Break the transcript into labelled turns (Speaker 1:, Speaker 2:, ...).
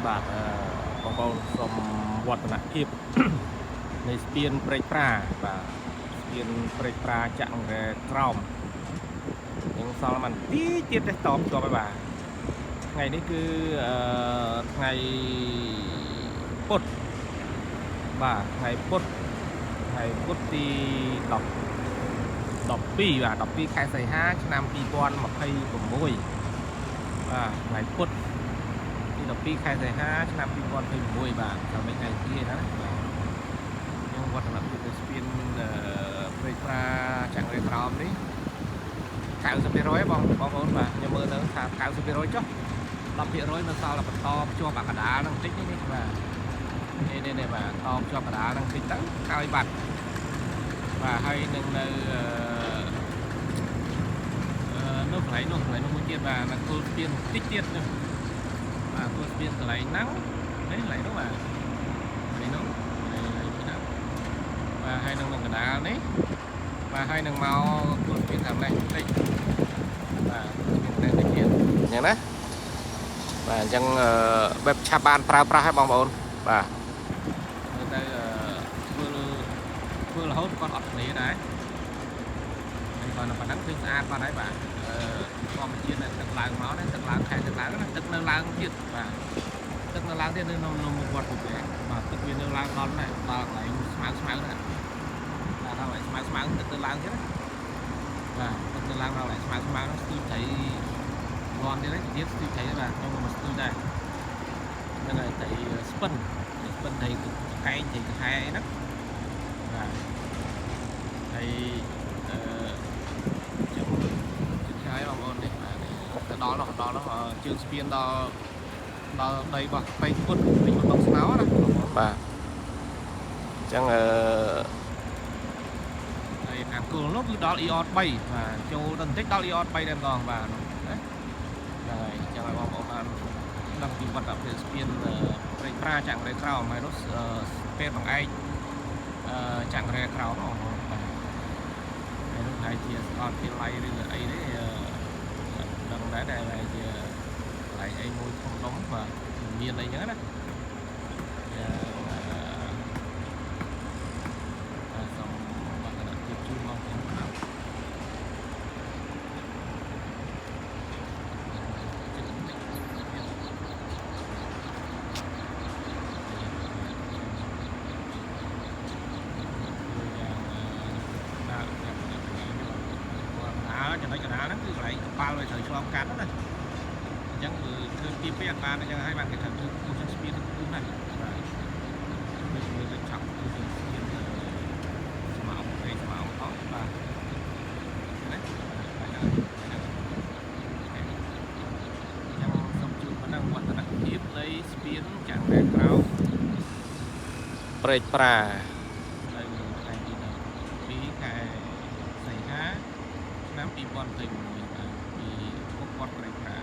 Speaker 1: បាទបងប្អូនសូមវឌ្ឍនភាពនៃស្ពានព្រែកប្រាបាទស្ពានព្រែកប្រាចាក់រែក្រោមយើងសល់មិនទីទៀតទេតបជាប់ហើយបាទថ្ងៃនេះគឺថ្ងៃពុធបាទថ្ងៃពុធទី10 12បាទ12ខែសីហាឆ្នាំ2026បាទថ្ងៃពុធទី12ខែសីហាឆ្នាំ2026បាទដល់mấyថ្ងៃទៀតណាបាទយើងវត្តនភាពនៃស្ពានព្រែកប្រាចាក់រែក្រោមនេះ90%បងប្អូនបាទខ្ញុំមើលទៅថា90%ចុះ10%នៅសល់បន្តភ្ជាប់អាកដាលហ្នឹងតិចនេះបាទនេះបាទតភ្ជាប់កដាលហ្នឹងតិចទៅហើយបាត់បាទហើយនឹងនៅនៅកន្លែងនោះមួយទៀតបាទនៅគល់ស្ពានតិចទៀតនេះបាទគល់ស្ពានកន្លែងហ្នឹងនេះកន្លែងនោះបាទនេះនោះបាទហើយនឹងកដាលនេះបាទហើយនឹងមកគល់ស្ពានខាងនេះតិចបាទស្ពាននេះតិចទៀតអញ្ចឹងណាបាទអញ្ចឹងបែបឆាប់បានប្រើប្រាស់ឲ្យបងប្អូនបាទទៅធ្វើរហូតគាត់អត់គ្នាដែរហើយគាត់នៅប៉ុណ្ណឹងគឺស្អាតបាត់ហើយបាទធម្មជាតិទឹកឡើងមកនេះទឹកឡើងខែទឹកឡើងណាទឹកនៅឡើងទៀតបាទទឹកនៅឡើងទៀតនៅមុខវត្តពុទ្ធបាទទឹកវានៅឡើងដល់ណាដល់កន្លែងស្មៅណាដល់កន្លែងស្មៅទឹកនៅឡើងទៀតណាបាទទឹកនៅឡើងដល់កន្លែងស្មៅនោះស្ទូចត្រីលាន់ទៀតទៀតស្ទូចត្រីបាទខ្ញុំមកស្ទូចដែរហ្នឹងហើយត្រីស្ពិនត្រីកែងត្រីកហែហ្នឹងបាទហើយជិះឆ្ងាយបងប្អូននេះបាទទៅដល់នោះជើងស្ពានដល់ដីរបស់ពេញពុតបងស្នោណាបាទអញ្ចឹងហើយខាងគល់នោះគឺដល់ EOT 3បាទចូលទៅបន្តិចដល់ EOT 3ដែរម្ដងបាទណាហើយអញ្ចឹងឲ្យបងប្អូនបានដឹងពីវត្តភាពស្ពានព្រែកប្រាចាក់រែក្រោមហើយនោះពេលបង្អែកចាក់រែក្រោមបាទហើយនោះហើយជាស្អត់ពីឡៃឬអីនេះដឹងដែរតែជាឡៃអីមួយធំដុំបាទមានអីចឹងណាសូមវត្តនភាពជូនបងប្អូនครับចំណុចកណ្ដាលហ្នឹងគឺកន្លែងកប៉ាល់វាត្រូវឆ្លងកាត់ណាអញ្ចឹងគឺធ្វើពីពេកបានអញ្ចឹងហើយបានគេធ្វើគូស្ពានគូណាបាទវាឆាប់គូស្ពានស្មៅពេលស្មៅថតបាទណាចាំសូមជូនប៉ុណ្ណឹងវត្តនភាពនៃស្ពានចាក់រែក្រោមព្រែកប្រានៅថ្ងៃទី12ខែសីហាឆ្នាំ2026បាទពីមុខវត្តព្រែកប្រា